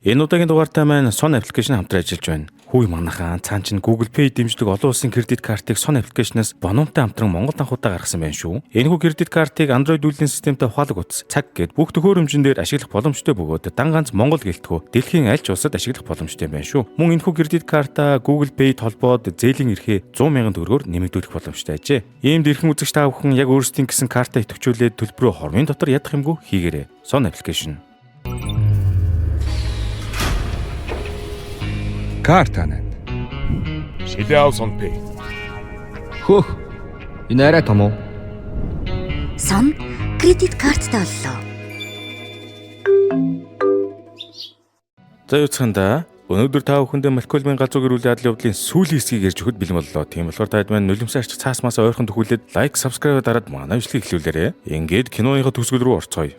Энэ удаагийн дугаартай маань Son аппликейшн хамтран ажиллаж байна. Хүү манайхаа цаан чинь Google Pay дэмждэг олон улсын кредит картыг Son аппликейшнээс Bonomo-тай хамтран Монгол анхудаа гаргасан байна шүү. Энэхүү кредит картыг Android үйлдвэрлэлийн системтэй ухаалаг утас, цаг гээд бүх төхөөрөмжнөр ашиглах боломжтой бөгөөд дан ганц Монгол гэлтгүү дэлхийн аль ч улсад ашиглах боломжтой байна шүү. Мөн энэхүү кредит картаа Google Pay толбоод зээлийн эрхээ 100,000 төгрөгөөр нэмэгдүүлэх боломжтой ажээ. Иймд эрхэм үзэгч та бүхэн яг өөрсдийн гэсэн картаа идэвхжүүлээд төлбөрөө хормын дотор ядах юмгүй хийгээрэй. Son аппликейшн. Картанад. Шилэв Son Pay. Хөх. Энэ арай том уу? Son кредит карттай боллоо. За юуцханда өнөөдөр та бүхэндээ Малкольмын галзуу гэр бүлийн адлын явдлын сүүлийн хэсгийг ярьж өгөхөд бэлэн боллоо. Тийм болохоор таад маань нулимсаа арчих цаасмаас ойрхон төхүүлээд лайк, subscribe дараад манай бичлэгийг эхлүүлээрэй. Ингээд киноныхоо төгсгөл рүү орцгоё.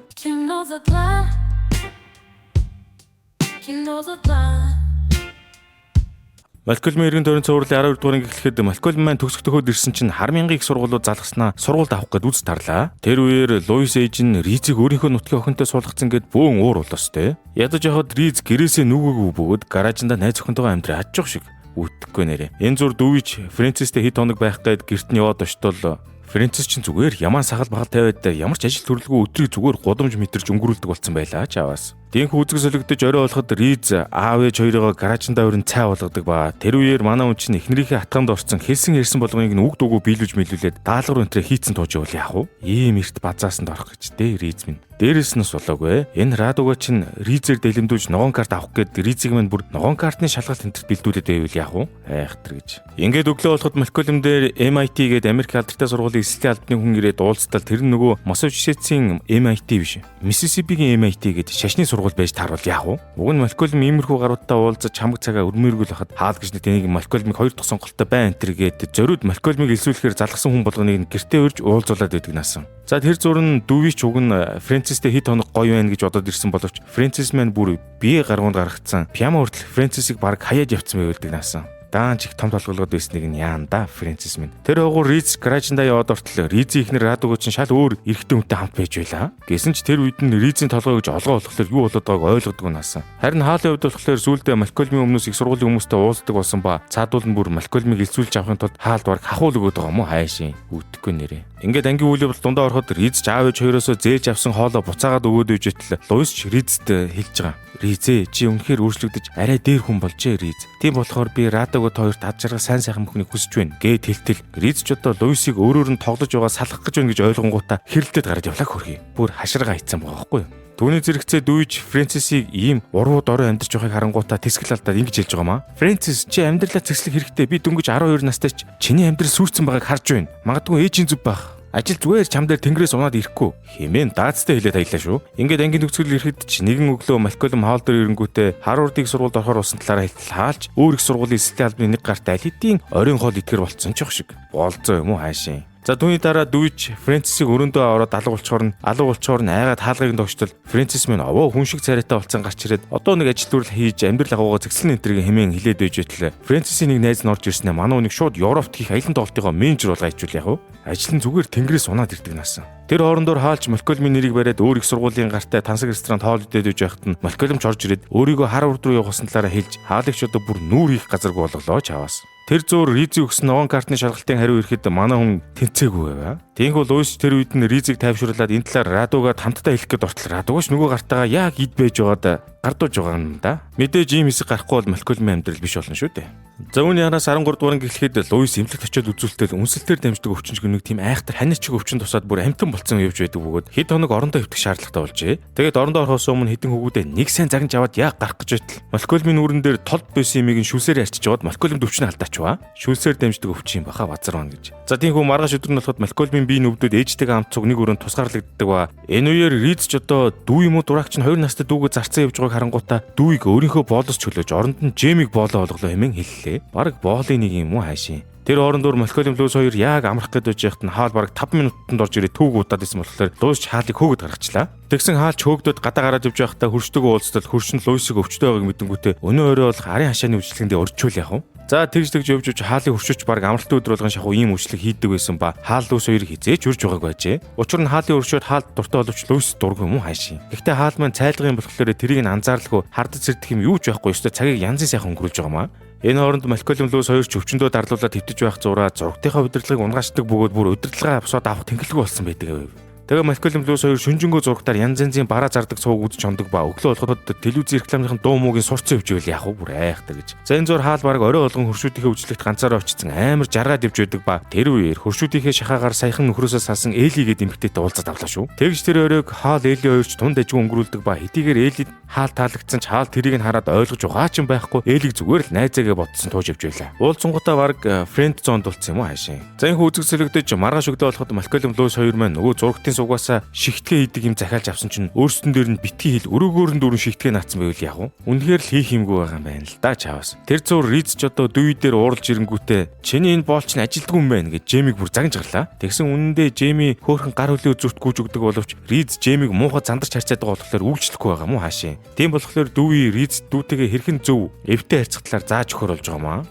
Малкольмын эргэн тойрон цувралын 12 дугаарыг эхлэхэд Малкольм маань төгсөх төхөөд ирсэн чинь хармынгийн их сургуулиуд залгаснаа сургуульд авах гээд үз тарлаа. Тэр үеэр Луис Эйж нь Ризийг өөрийнхөө нутгийн охинтой суулгацсан гээд бөөн уур болоостэй. Ядаж явахад Риз гэрээсээ нүгөөгүй бөгөөд гаражинда найз охинтойгоо амьдраа хажчих шиг үтгэхгүй нэрэ. Энэ зур дүүвич Фрэнсистэй хэд хоног байх гээд гэрт нь яваад очтол Фрэнсис чинь зүгээр ямаа сахал багал тавиад ямар ч ажил төрөлгүй өдрийг зүгээр гудамж мэтэрч өнгөрүүлдэг болсон байлаа ч аваас. Дийнх үзэг солигдож орой болоход Риз аав ээж хоёроо гаражинда өрн цай болгодог ба тэр үеэр манай хүн чинь эхнэрийнхээ хатгамд орсон хэлсэн ярьсан болгоныг нь үг дуугүй биелүүлж мэлүүлээд даалгавар өнтрээ хийцэн тууж явуул яах вэ? Ийм эрт базаасанд орох гэж дээ Риз минь. Дээрээс нь сулаагүй. Энэ радуга чинь Ризээр дэлэмдүүлж ногоон карт авах гээд Ризийг минь бүр ногоон картны шалгалт энтерт бэлдүүлээд байвал яах вэ? Айхтар гэж. Ингээд өглөө болоход Малкольм дээр MIT гээд Америк алдартай сургуулийн эсэлтийн албаны хүн ирээд уулзтал тэр нь нөгөө Массачусетсийн MIT биш. Миссисипигийн MIT гээд шашны сургууль байж тааруул яах вэ? Уг нь Малкольм иймэрхүү гаруудтай уулзаж чамаг цагаа өрмөөргөл хахад хаал гэж нэг тэнийг Малкольмыг хоёр дахь сонголттой байна энэ гээд зориуд Малкольмыг элсүүлэхээр залгсан хүн болгоныг гэртээ урьж уулзуулаад байдаг наасан. За тэр зурн дүүвич уг нь Фрэнсистэй хэд хоног гоё байна гэж бодоод ирсэн боловч Фрэнсис маань бүр бие гаргуунд гаргацсан. Пяма хүртэл Фрэнсисийг баг хаяад явцсан байвалдаг наасан. Даан чих том толголгод байсныг нь яанда Фрэнсис минь. Тэр хогуур Риз гаражинда яваад ортол Ризийн ихнэр радуга чинь шал өөр эрэгтэй хүнтэй хамт байж байлаа. Гэсэн ч тэр үед нь Ризийн толгой гэж олгоо болохоор юу болоод байгааг ойлгодгүй наасан. Харин хаалын хувьд болохоор сүүлдээ Малкольмын өмнөөс их сургуулийн хүмүүстэй уулздаг болсон ба цаадуул нь бүр Малкольмыг элсүүлж авахын тулд хаалд бараг хахуул өгöd байгаа юм уу хайшин үтгэхгүй нэрээ. Ингээд ангийн үйл явдал дундаа ороход Риз аав ээж хоёроосоо зээлж авсан хоолоо буцаагаад өгөөд үйжэтэл Луис ч Ризд хэлж байгаа. Ризээ чи үнэхээр өөрчлөгдөж арай дээр хүн болжээ Риз. Тийм болохоор би радугад хоёрт ад жаргал сайн сайхан бүхнийг хүсэж байна гэд хэлтэл Риз ч одоо Луисийг өөрөөр нь тоглож байгаа салгах гэж байна гэж ойлгонгуудаа хэрэлдээд гараад явлаа хөрхий. Бүр хаширгаа хийцэн байгаа байхгүй юу? Түүний зэрэгцээ дүүж Фрэнсисийг ийм урууд орой амьдарч байгааг харангуутаа тэсгэл алдаад ингэж хэлж байгаа маа. Фрэнсис чи амьдралаа цэцлэх хэрэгтэй. Би дөнгөж 12 настай ч чиний амьдрал сүрцэн байгааг харж байна. Магадгүй ээжийн зүв байх. Ажил зүгээр чам дээр тэнгэрээс унаад ирэхгүй. Хэмээн даацтай хэлээд аялаа шүү. Ингээд ангийн төгсгөл ирэхэд ч нэгэн өглөө Малкольм хаал дээр ирэнгүүтээ Харвардыг сургуульд орохоор усан талаараа хэлтэл хаалж өөр их сургуулийн эсэлтийн албаны нэг гарт аль хэдийн оройн хоол итгэр болцсон ч шиг. Болзоо юм уу хаашийн. За түүний дараа дүүч Фрэнсисийг өрөөндөө ороод алга болчоор нь айгаад хаалгыг тогтчтол Фрэнсис минь овоо хүн шиг царайтай болцсон гарч ирээд одоо нэг ажил төрөл хийж амьдрал агуугаа зэгсэлэн энтерийг хэмээн хилээд байж байтал Фрэнсисийн нэг найз нь орж ирснээр манай хүнийг шууд Европт хийх аялан тоглолтынхоо менежер болгоо хичүүл яах вэ? Ажил нь зүгээр тэнгэрээс унаад ирдэг наасан. Тэр хоорондоор хаалж Малкольмын нэрийг бариад өөр их сургуулийн гартай тансаг ресторанд хоол идээд байж байхад нь Малкольм ч орж ирээд өөрийгөө Харвард руу явуулсан талаараа хэлж хаалагч одоо бүр нүүр хийх газаргүй болголоо ч аваас. Тэр зөөр Ризийн өгсөн ногоон картны шалгалтын хариу ирэхэд манай хүн тэнцээгүй байваа. Тиймээс Луис тэр үед нь Ризийг тайвшруулад энэ талаар радугад хамтдаа хэлэх гээд ортол радугаш нөгөө гартагаа яг ид байж байгаад гардууж байгаа юм да. Мэдээж ийм хэсэг гарахгүй бол Малкольмын амьдрал биш болно шүү дээ. За үүний араас 13 дугаар гэхэд Луис эмнэлэгт очиод үзүүлтэл үнсэлтээр дамждаг өвчин нэг тийм айхтар ханиачиг өвчин тусаад бүр амтан болцсон явж байдаг бөгөөд хэд хоног орондоо хэвтэх шаардлагатай болжээ. Тэгээд орондоо орохоос өмнө хэдэн хөвгүүдээ нэг сайн загнаж аваад яг гарах гэж байтал Малкольмын нүрэн дээр толд байсан юмыг нь шүлсээр арчиж аваад Малкольм өвчнө алдаачваа. Шүлсээр дамждаг өвчин баха базар байна гэж. За тиймгүй маргааш өдөр нь болоход Малкольмын бие нүвдүүд ээжтэйгээ хамт цуг нэг өрөөнд тусгаарлагддаг ба энэ үеэр Риз ч одоо дүү юм уу дураагч нь 2 настай дүүгээ зарцсан явж байгааг харангуутаа дүүийг өөрийнхөө боолоос чөлөөж оронд нь Джемиг боолоо олголоо хэмээн хэллээ. Бараг боолын нэг юм уу хайшин. Тэр хоорондоор Малкольм Луис хоёр яг амрах гээд байж байхад нь хаал бараг 5 минутанд орж ирээ түүг удаад исэн болохоор Луис хаалыг хөөгд гаргачлаа. Тэгсэн хаалч хөөгдөд гадаа гараад явж байхдаа хөршдөг уулзтал хөрш нь Луисыг өвчтэй байгааг мэдэнгүүтээ өнөө өрөө болох арын хашааны үйлчлэгэндээ орчуул яах вэ? За тэгж явж хаалын хөршөж бараг амралтын өдөр болгон шахуу ийм үйлчлэг хийдэг байсан ба хаал Луис хоёрыг хизээж үрж байгааг байжээ. Учир нь хаалын хөршөөд хаалд дуртай боловч Луис дургүй юм уу хаашийн. Гэхдээ хаал маань цайлгын болохоор тэрийг нь анзаарлаггүй хардаж сэрдэх юм юу ч байхгүй ёстой цагийг янзын сайхан өнгөрүүлж байгаа маа. Энэ хооронд Малкольм Луис хоёр ч өвчнөдөө дарлуулаад хэвтэж байх зураа зургатынхаа удирдлагыг унгаачдаг бөгөөд бүр удирдлагаа босоод авах тэнхлэггүй болсон байдаг. Тэгээ Малкольм Луис хоёр шүнжэнгөө зургатаар янз янзын бараа зардаг цууг үзэж хондог ба өглөө болоход телевиз рекламын дуу муугийн сурцсан хөвжөөл яах вэ бүр айхтар гэж. За энэ зур хаал бараг орой болгон хөршүүдийнхээ үйлчлэгт ганцаараа очсон амар жаргаад явж байдаг ба тэр үеэр хөршүүдийнхээ шахаагаар саяхан нөхрөөсөө салсан Элигээд эмэгтэйтэй уулзаад авлаа шүү. Тэгж тэр оройг хаал Эли хоёрч тунд ажиг өнгөрүүлдэг ба хэдийгээр Элид хаал таалагдсан ч хаал тэрийг нь хараад ойлгож угаа ч юм байхгүй Элиг зүгээр л найзаагээ бодсон тууж явж байлаа. Уулзсангуудаа бараг фрэнд зонд болцсон юм уу хаашийн. За энэ хүүзэг сэлэгдэж маргааш өглөө болоход Малкольм Луис хоёр маань нөгөө зургатын сугаасаа шигтгэ хийдэг юм захиалж авсан чинь өөрсдөн дээр нь битгий хил өрөөгөөр нь дөрөв шигтгэ наацсан байвал яах вэ? Үнэхээр л хийх юмгүй байгаа юм байна л да чаавас. Тэр зур Риз ч одоо дүй дээр ууралж ирэнгүүтээ чиний энэ боолч нь ажилдгүй юм байна гэж Жемиг бүр загнаж гарлаа. Тэгсэн үнэндээ Жеми хөөхөн гар хөлөө зүрт гүйж өгдөг боловч Риз Жемиг муухай зандарч харьцаад байгаа болохоор үйлчлэхгүй байгаа юм уу хаашийн. Тийм болохоор дүү Риз дүүтэйгээ хэрхэн зөв эвтэй харьцах талаар зааж өгөхөр болж байгаа маа.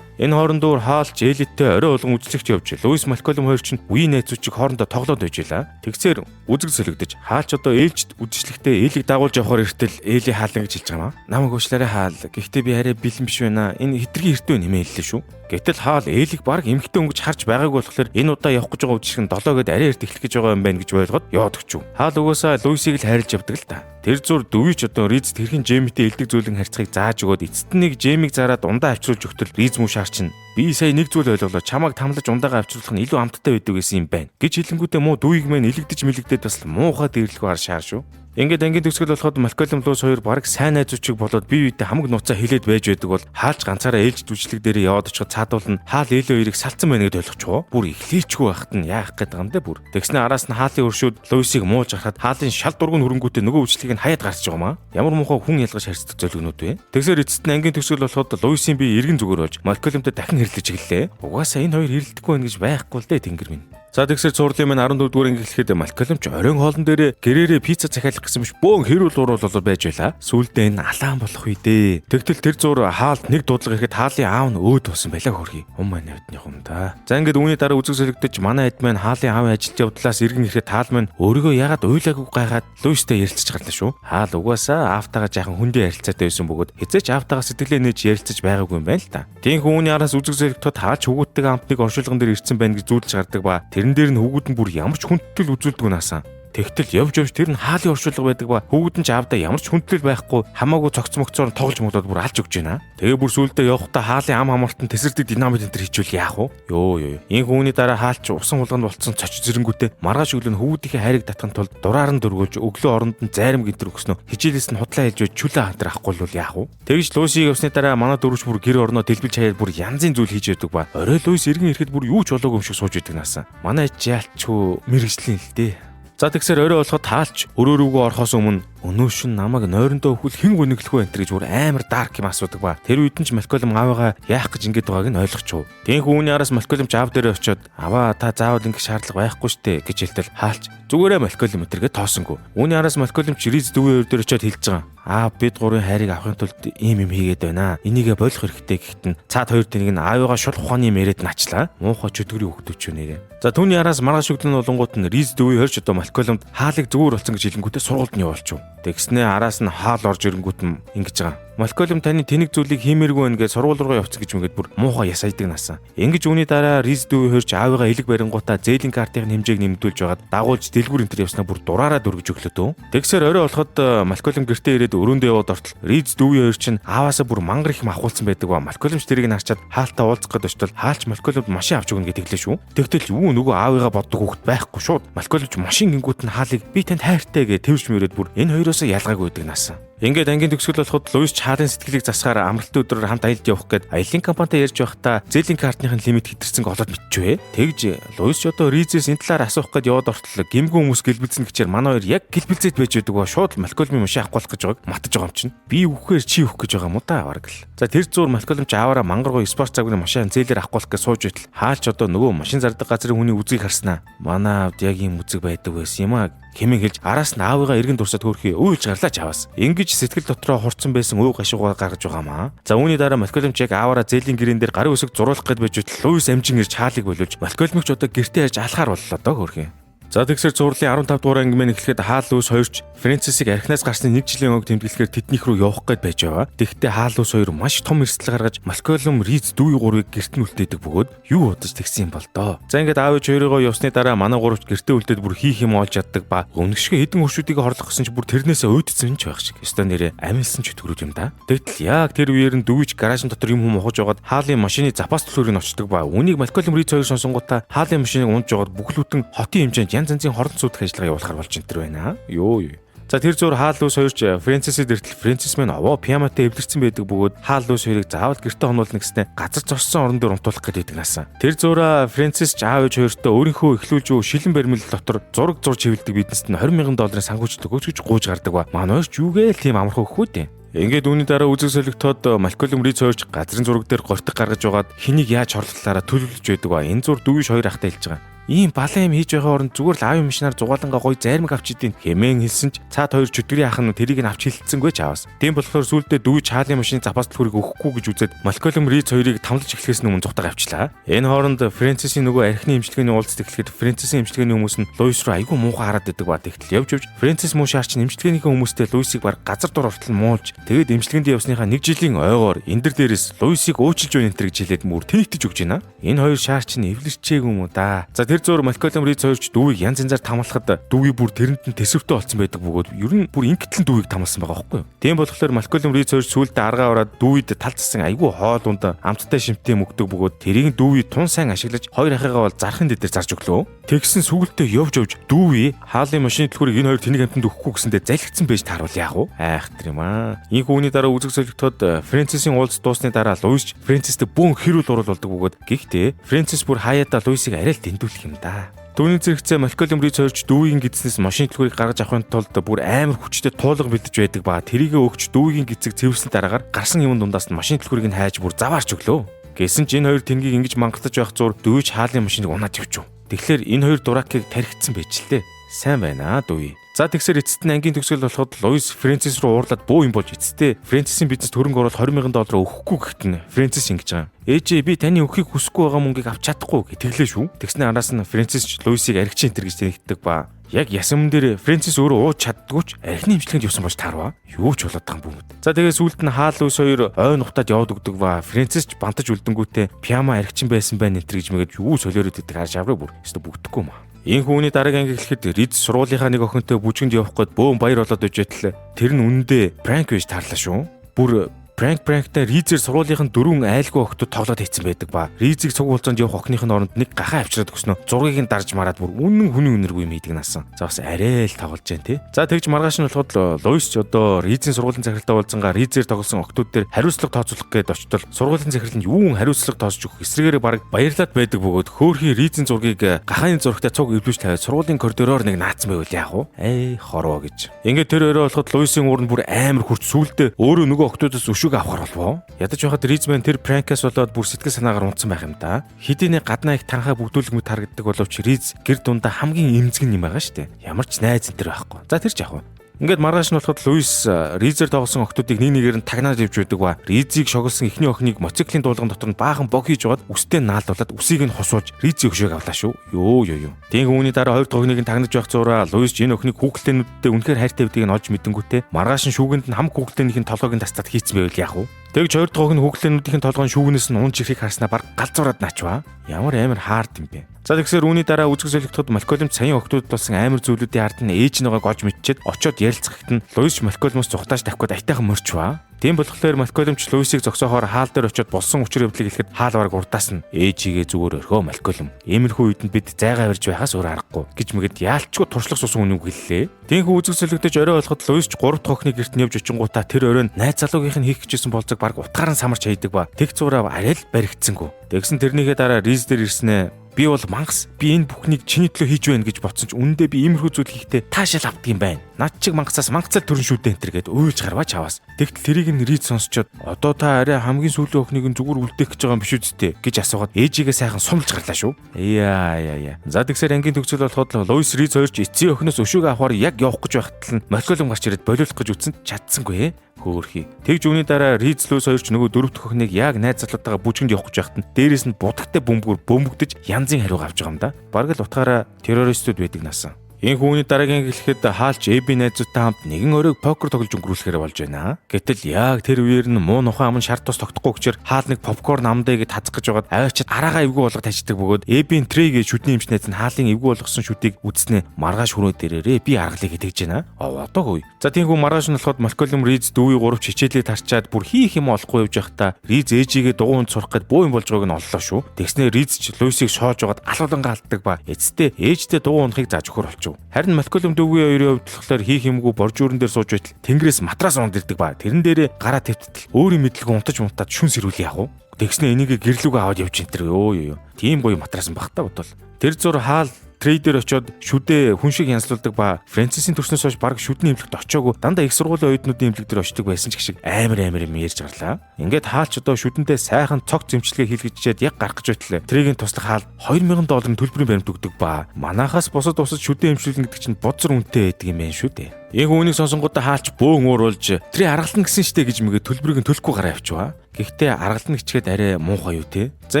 Энэ хоорондоор хаалч Элиттэй орой болгон үзлэгч явж Луис Малкольм хоёр ч үе найзуучиг хоорондоо тоглоод байж байлаа. Тэгсээр үзэг сэлэгдэж хаалч одоо ээлжид үдшилтэхдээ Элиг дагуулж явахаар эртэл Эли хаална гэж хэлж байгаа маа. Намайг уучлаарай хаал. Гэхдээ би арай бэлэн биш байна. Энэ хитрхи эртөө нэмээ хэллээ шүү. Гэтэл хаал Элиг баг эмхтэй өнгөж харж байгааг болохоор энэ удаа явах гэж байгаа үдшиг нь 7-гээд арай эрт эхлэх гэж байгаа юм байна гэж ойлгоод яваад өгчв. Хаал угаасаа Луисийг л хайрлж явдаг л та. Тэр зур дөвич одоо Риз тэрхэн Жемитэй элдэг зүйлэн харьцахыг зааж өгөөд эцэст нэг Жемиг зараад ундаа авчруулж өгтөл Риз муу шаарчин би сая нэг зүйл ойлголоо чамайг тамлаж ундаага авчруулах нь илүү амттай байдаг гэсэн юм байна гэж хэлэнгүүтээ муу дүүийг мэн элэгдэж мэлэгдээд бас муухай дэрлэхүү хар шаар шүү. Ингээд ангийн төгсгөл болоход Малкольм Луис хоёр баг сайн найзуучиг болоод бие биедээ хамаг нуцаа хилээд байж байдаг бол хаалж ганцаараа ээлж дүжлэг дээр яваад очиход цаадуулна хаал Эли хоёрыг салцсан байна гэдээ ойлгочихвоо. Бүр эхлээчгүй байхад нь яах гээд байгаа юм бэ бүр. Тэгснэ араас нь хаалын өршөөд Луисийг муулж харахад хаалын шал дургуун хөрөнгөтэй нөгөө үжлэгийг нь хаяад гарч байгаа маа. Ямар муухай хүн ялгаж харьцдаг зөвлөгнүүд вэ? Тэгсээр эцэст нь ангийн төгсгөл болоход Луисийн бие эргэн зүгээр болж Малкольмтэй дахин хэрлэж гэлээ. Угаасаа энэ хоёр хэрэлдэхгүй байх гэж байхгүй л дээ тэнгэр минь. За тэгсэр цуурлын маань 14 дугаар анги эхлэхэд Малкольм ч оройн хоолн дээр гэрээрээ пицца захиалах гэсэн биш бөөн хэрүүл уруулал байж байлаа. Сүүлдээ энэ алаан болох үе дээ. Тэгтэл тэр зур хаалт нэг дуудлага ирэхэд хаалын аав нь өөд болсон байлаа хөрхий. Маань навдны юм да. За ингээд үүний дараа үзэг сэлэгдэж манай хэд маань хаалын аавын ажилд явдлаас иргэн ирэхэд хаал маань өөрийгөө ягаад уйлаагүй гайхаад Луистэй ярилцаж гарлаа шүү. Хаал угаасаа аавтайгаа жаахан хүндээ ярилцаатай байсан бөгөөд хэзээ ч аавтайгаа сэтгэлээ нээж ярилцаж байгаагүй юм байна л да. Тиймээс үүний араас үзэг сэлэгдэхэд хаалч хөвгүүдтэйг амтныг оршуулган дээр ирсэн байна гэж зүүдэлж гардаг ба тэрэн дээр нь хөвгүүд нь бүр ямар ч хүндэтгэл үзүүлдэг наасан. Тэгтэл явж тэр нь хаалын оршуулга байдаг ба хөвгүүд нь ч аавдаа ямар ч хүндэтгэл байхгүй хамаагүй цогц мөгцөөр тоглож мөдөөд бүр алж өгч байна. Тэгээ бүр сүулдэ явахдаа хаалын ам хамаалтан тесэрдэг динамит энэ төр хичүүл яах вэ? Йоо. Энэ хүүний дараа хаалч усан хулганд болцсон цоч зэрэнгүүтээ маргааш өглөө нь хөвгүүдийнхээ хайрыг татахын тулд дураар нь дөргүүлж өглөө оронд нь зайрам гинтэр өгснө. Хичээлээс нь худлаа хэлж чүлээ хантрах авахгүй бол яах вэ? Тэгж Луисийг явсны дараа манай дөрвч бүр гэр орноо дэлбэлж хаяад бүр янзын зүйл хийж яадаг ба орой Луис иргэн ирэхэд бүр юу ч болоогүй юм шиг сууж идэг наасан. Манай яалчгүй мэрэгжлийн л дээ. За тэгсэр орой болоход таалч өрөө рүүгөө орохоос өмнө өнөөшн намайг нойрондоо өхөл хэн гүнэглэх вэ гэж бүр амар дарк юм асуудаг ба тэр үед нь ч Малкольм аавыгаа яах гэж ингэж байгааг нь ойлгочихв. Тэгэх үүний араас Малкольм ч аав дээрээ очиод аваа та заавал ингэ шаардлага байхгүй штэ гэж хэлтэл хаалч зүгээрээ Малкольм өтергээ тоосонгүй. Үүний араас Малкольм ч Риз дүүгийн өөр дээр очиод хэлж байгаа. Бид гурвын хайрыг авахын тулд ийм юм хийгээд байна. Энийгээ болох хэрэгтэй гэхэд нь цаад хоёр тнийг нь аавыгаа шул ухааны юм яриад начлаа. Муухай чөтгөрийн хөвгдөч юу нэрээ. За түүний араас маргааш өглөө болонгууд нь Риз дүүгийн хорч одоо Малкольмд хаалыг зүгээр болсон гэж хэлэнгүүтээ сургуульд нь явуулчихв. Тэгснээ араас нь хаал орж ирэнгүүт нь ингэж байгаа. Малкольм таны тэнэг зүйлийг хиймээргүй байна гэж сургууль руу явцсан гэж мэгээд бүр муухай ясайдаг наасан. Ингэж үүний дараа Риз дүү хөрч аавыгаа элэг барингуудаа зээлийн картын хэмжээг нэмэгдүүлж байгаад дагуулж дэлгүүр энтер явснаа бүр дураараа дөргиж өглөөдөө. Тэгсээр орой болоход Малкольм гэртээ ирээд өрөөндөө яваад ортол Риз дүүгийн хөрч нь ааваасаа бүр мангар их махуулсан байдаг ба Малкольм ч тэрийг харчаад хаалтаа уулзах гээд очтол хаалч Малкольмд машин авч өгнө гэдэг лээ шүү. Тэгтэл юу нөгөө аавыгаа боддог хүүхэд байхгүй шууд Малкольм ч машин гингүүт нь хаалыг би танд хайртай гэж тэвж мөрөөд бүр энэ хоёроос ялгаагүй байдаг наасан. Ингээд ангийн төгсгөл болоход Луис Чаалын сэтгэлийг засахаар амралтын өдрөөр хамт аялалд явах гээд аялын компанитай ярьж байхдаа зээлийн картныхын лимит хэтэрсэн голоод мэдчихвэ. Тэгж Луис ч одоо Ризээс энэ талаар асуух гээд яваад ортол гимгүү хүмүүс гэлбэлзэн гэчээр манай хоёр яг гэлбэлзээд байж байдаг ба шууд Малкольмын машин авах болох гэж байгааг матж байгаа юм чинь. Би үхэхээр чи өөх гэж байгаа юм уу та аварг л. За тэр зур Малкольм ч аваараа мангаргой спорт цагны машин зээлээр авах болох гэж сууж байтал хаалч одоо нөгөө машин зардаг газрын хүний үзгийг харснаа. Манай авд яг ийм үзэг байдаг байсан юм аа. Хэмээн хэлж араас нь аавыгаа эргэн дурсаад хөрхий уйлж гарлаач аваас. Ингэж сэтгэл дотроо хурцсан байсан өв гашуугаа гаргаж байгаамаа. За үүний дараа Малкольм ч яг ааваараа зээлийн гэрэн дээр гарын үсэг зуруулах гээд байж байтал Луис амжин ирж Чаалыг боловч Малкольмч одоо гэртээ ярьж алхаар боллоо доо хөрхий. За тэгсэр зурлын 15 дугаар ангимын эхлэхэд Хаалус хоёрч Фрэнсисийг архинаас гарсны 1 жилийн өмнө тэмдэглэхээр тэднийх рүү явах гээд байж байгаа. Тэгэхдээ Хаалус хоёр маш том эрсдэл гаргаж Малкольм, Риз дүү 3-ыг гэрт нь үлдээдэг бөгөөд юу удаж тэгсэн юм бол доо. За ингээд аав ээж хоёроо явсны дараа манай гуравч гэртээ үлдээд бүр хийх юм олж чаддаг ба өмнөшгөө хэдэн өршүүдийг хорлох гэсэн чи бүр тэрнээсээ уйдсан ч байх шиг. Өстой нэрээ амилсан ч хөтгөрүүд юм да. Тэгтэл яг тэр үеэр нь дүүж гаражын дотор юм ухаж байгаад Хаалын машины запас төлхөрийг очдог ба үнийг Малкольм, Риз хоёр сонсонгуудаа Хаалын машиныг унж жагаад бүхлүүдэн хотын хэмжээнд янз янзын хорон суудах ажиллагаа явуулахар болж энэ төр байна. Юу. За тэр зур Хаалус хоёрч Фрэнсисэд иртэл Фрэнсис мэн овоо пиаматай эвлэрсэн байдаг бөгөөд Хаалус хоёрыг заавал гэртээ хонуулна гэснээр газар зогссон орон дээр унтуулах гэдэг наасан. Тэр зура Фрэнсис ч аав ээж хоёртой өөрийнхөө эхлүүлж өг шилэн баримл дотор зураг зурж хэвлдэг биднэст нь 20,000 долларын санхүүжилт өгөөч гэж гууж гардаг ба. Манай ч юугээл тийм амархан өгөхөө дээ. Ингээд үүний дараа үзэг солигтоод Малкольм, Риз хоёрч газрын зураг дээр гортог гаргаж байгаад хэнийг яаж хорлолтолаараа төлөвлөж байдаг ба. Энэ зур дүүш хоёр ахтай хэлж байгаа. Ийм балан юм хийж байгаа оронд зүгээр л аавын машинаар зугаалангаа гоё зармиг авч идэх хэмээн хэлсэн ч цаад хоёр чөтгөрийн ах нь тэрийг нь авч хилцсэнгүй ч аваас. Тийм болохоор сүүлдээ дүү Чаалын машины запас төлхөрийг өгөхгүй гэж үзээд Малкольм, Риз хоёрыг тамлаж эхлэхээс өмнө зугтаа авчлаа. Энэ хооронд Фрэнсисийн нөгөө архины эмчилгээний уулзалт эхлэхэд Фрэнсисийн эмчилгээний хүмүүс нь Луис руу айгүй муухай хараад байдаг ба тэгтэл явж Фрэнсис муу шаарч эмчилгээнийхээ хүмүүстэй Луисийг баг газар дур ортол муулж тэгээд эмчилгээнд явсныхаа 1 жилийн ойгоор энэ дээрээс Луисийг өөчилж өгнө энэ гэж хэлээд мөр тэнэгтэж өгч байна. Энэ хоёр шаарч нь эвлэрчээгүй юм уу да. За тэр зур Малкольм, Риз хоёрч дүүийг янз янзаар тамлахад дүүгийн бүр тэрэнд нь тэсвэртэй болцсон байдаг бөгөөд ер нь бүр ингээдлэн дүүийг тамлсан байгаа байхгүй юу. Тийм болохоор Малкольм, Риз хоёрч сүүлдээ аргаа ороод дүүид талцсан айгүй хоол унд амттай шимтээ мөгдөг бөгөөд тэрийг дүүийг тун сайн ашиглаж хоёр ахыгаа бол зархын дээр зарж өглөө. Тэгсэн сүүлдээ явж дүүвий Хаалын машины төлхөрийг энэ хоёр тэнийг амтанд өгөхгүй гэсэндээ залхицсан байж тааруул яах вэ? Айхтар юм аа. Ийм үүний дараа үзэг солигтоод Фрэнсисийн уулз дуусны дараа Луис Фрэнсистэй бүүн хэрүүл урал болдог бөгөөд гэхдээ Фрэнсис бүр хаяада Луисыг арай л дэндүүлэх юм да. Түүний зэрэгцээ Малкольм, Риз хоёрч дүүгийн гидснээс машин төлхөрийг гаргаж авахын тулд бүр амар хүчтэй туулга битэж байдаг ба тэрийгэ өгч дүүгийн гидсэг цэвэрсэн дараагаар гарсан юм дундаас нь машин төлхөрийг нь хайж бүр заваарч өглөө. Гэсэн ч энэ хоёр тэнгийг ингэж мангартаж байх зур дүүж Хаалын машиныг унаад явчихв. Тэгэхээр энэ хоёр дуракийг тархицсан байж лээ. Сайн байна аа дүү. За тэгсэр эцэст нь ангийн төгсгөл болоход Луис Фрэнсис руу уурлаад буу юм болж эцэстээ Фрэнсисийн бизнес хөрөнгө оруулалт 20,000 доллар өгөхгүй гэхэд нь Фрэнсис ингэж байгаа. Ээжээ би таны өгөхийг хүсэхгүй байгаа мөнгийг авч чадахгүй гэж тэглээ шүү. Тэгснэ араас нь Фрэнсис ч Луисийг архич энтер гэж тэнэгддэг ба. Яг ясам дээр Фрэнсис өөрөө ууж чаддгүй ч архины эмчилгээнд явсан болж таарва. Юу ч болоод байгаа юм бүүмэд. За тэгээ сүүлд нь Хаалус хоёр ой нухтад яваад өгдөг ба Фрэнсис ч бантаж үлдэнгүүтээ пиама архичин байсан байна энтер гэж мэгээд юу солиороод идэг харж авраа бүр. Өстө бүгдэхгүй юм аа. Энэ хүүний дараагийн анги эхлэхэд Риз сургуулийнхаа нэг охинтой бүжгэнд явах гээд бөөн баяр болоод иж байтал тэр нь үнэндээ пранк байж таарлаа шүү. Бүр пранктай Ризээр сургуулийнхын 4 айлгүй охтод тоглоод хийцэн байдаг ба Ризийг цуг хугацаанд явах охиных нь оронд нэг гахаа авчираад өгснө зургийг нь дарж мараад бүр үнэн хүний үнэргүй юм хийдэг наасан. За бас арай л тоглож जैन тий. За тэгж маргааш нь болоход Луис ч одоо Ризийн сургуулийн захиралтай уулзангаа Ризээр тоглосон охтууд дээр хариуцлага тооцоолох гээд очтол сургуулийн захирал нь юун хариуцлага тооцож өгөх эсрэгээр баг баярлаад байдаг бөгөөд хөөхий Ризийн зургийг гахааны зурагтай цуг эвлүүлж тавиад сургуулийн коридороор нэг наацсан байвал яах вэ? Хорвоо гэж. Ингээд тэр өрөө болоход Луисийн уурн бүр амар хурц сүулдэ өөрөө нөгөө охтуудаас өшөөг авахар болов. Ядаж байхад Ризмен тэр пранкаас болоод бүр сэтгэл санаагаар унтсан байх юм да. Хэдийнэ гаднаа их танхаа бүгдүүлэг мэт харагддаг боловч Риз гэр дундаа хамгийн эмзэг юм байгаа штэ. Ямар ч найз энэ төр байхгүй. За тэр ч яах вэ? Ингээд маргааш нь болоход Луис Ризээр тоглосон охтуудыг нэг нэгээр нь тагнаад явж байдаг ба Ризийг шоглосон эхний охиныг мотоциклийн дуулган дотор нь баахан бог хийж жагаад үстэй наалдуулаад үсийг нь хосуулж Ризийн өшөөг авлаа шүү. Ёо. Тийм үүний дараа хоёр дахь охиныг нь тагнаж байх зураа Луис энэ охиныг хүүхэлдэйнүүдтэй үнэхээр хайртай байдгийг нь олж мэдэнгүүтээ маргааш нь шүүгэнд нь хам хүүхэлдэйнийхээ толгойг нь тастаад хийцэн байвал яах вэ? Тэгж хоёр дахь охин хүүхэлдэйнүүдийн толгойн шүүгнээс нь унж ирэхийг харснаа баг галзуураад наачваа. Ямар амар хаард юм бэ? За тэгсээр үүний дараа үзэг солигдоход Малкольм саяхан охтуудад болсон амар зүйлүүдийн ард нь ээж нэгээг олж мэдчихэд очиод ярилцахад нь Луис Малкольмоос зугатааж тавхиад айтайхан морчваа. Тийм болохоор Малкольм ч Луисийг зогсоохоор хаал дээр очиод болсон учир явдлыг хэлэхэд хаал бараг урдаас нь ээжигээ зүгээр орхио Малкольм. Иймэрхүү үедэнд бид зайгаа барьж байхаас өөр аргагүй гэж мэгэд яалтчгүй туршлах сусан үнэг хэллээ. Тэнхүү үзэгсэлэгдэж орой болоход Луис ч 3 дахь охиныг гэрт нь явж очингуудаа тэр оройн найз залуугийнх нь хийх гэжсэн болцог бараг утгаараа самарч хайдаг ба тэг зураа арай л баригдсангүй. Тэгсэн тэрнийхээ дараа Риз дээр ирснэ. Би бол мангас. Би энэ бүхнийг чиний төлөө хийж байна гэж бодсон ч үнэндээ би иймэрхүү зүйл хийхдээ таашаал авдаг юм байна. Над чиг мангасаас мангацаар төрн шүү дээ энэ гэд уйлж гарваач аваас. Тэгтэл тэрийг нь Риз сонсчод одоо та арай хамгийн сүүлийн охиныг нь зүгээр үлдээх гэж байгаа юм биш үсттэй гэж асуугаад ээжигээ сайхан сумлж гарлаа шүү. Яа. За тэгсээр ангийн төгсгөл болоход Луис Риз хоёр ч эцсийн охиноос өшөөгөө авахар яг явах гэж байхад л Малкольм гарч ирээд болиулах гэж үтсэн чадсангүй. Хөөрхий. Тэгж үүний дараа Риз Луис хоёр ч нөгөө дөрөв дэх охиныг яг найз залуутайгаа бүжгэнд явах гэж байхад нь дээрээс нь будагтай бөмбөгөөр бөмбөгдөж янзын хариуг авч байгаа юм да. Бараг л утгаараа террористууд байдаг насан. Энэ хүүний дараагийн гэлэхэд хаалч Эби найзуудтай хамт нэгэн оройг покер тоглож өнгөрүүлэхээр болж байна. Гэтэл яг тэр үеэр нь муу нухайн ам шар тус тогтохгүй гэчээр хаал нэг попкорн амдаа гэж тацах гэж байгаад аваачид араагаа эвгүй болгож таждаг бөгөөд Эбийн трей гэж шүдний эмч найз нь хаалын эвгүй болгосон шүдийг үзснээ маргааш хүрээ дээрээ би аргалыг итгэж байна. Одоогүй. За тиймгүй маргааш нь болоход Малкольм Риз дүүий 3 хичээлээ тарчаад бүр хийх юм олохгүй явж байхдаа Риз ээжигээ дугуйнд сурах гээд боо юм болж байгааг нь оллоо шүү. Тэгснээр Риз ч Луисийг шоож байгаад алуулангаа алддаг ба эцэстээ ээжтэй дугуй унахыг зааж өгөхөр болчихв. Харин Малкольм дүүгийн хоёрын хувьд болохоор хийх юмгүй борж үүрэн дээр сууж байтал тэнгэрээс матрас унд ирдэг ба тэрэн дээрээ гараа тавьтал өөрийн мэдлэг унтаж мунтаад шүн сэрүүл яах вэ? Тэгснэ энийг гэрлүүгээ аваад явж энэ төр ёо. Тийм гоё матрас багтаа бодвол. Тэр зур хаал трейдер очоод шүдээ хүн шиг янзлуулдаг ба Францисийн төрснөөс хойш баг шүдний имлэгт очоогүй дандаа их сургуулийн оюутнуудын имлэг дээр очдог байсан ч гэх шиг амар юм ярьж гарлаа. Ингээд хаалч одоо шүдэндээ сайхан цог зэмчлэгээ хийлгэжээд яг гарах гэж байтал трейгийн туслах хаал $2000 төлбөрийн баримт өгдөг ба манахаас босод шүдээ имчилнэ гэдэг чинь бодзор үнэтэй байдаг юм байна шүү дээ. Яг үүнийг сонсонгуудаа хаалч бөөн ууруулж "Тэрийг аргалтна гэсэн штэ" гэж мэгээ төлбөрийг төлөхгүй гараа явчваа. Гэхдээ аргалтна гэчгээд арай муухай юу те. За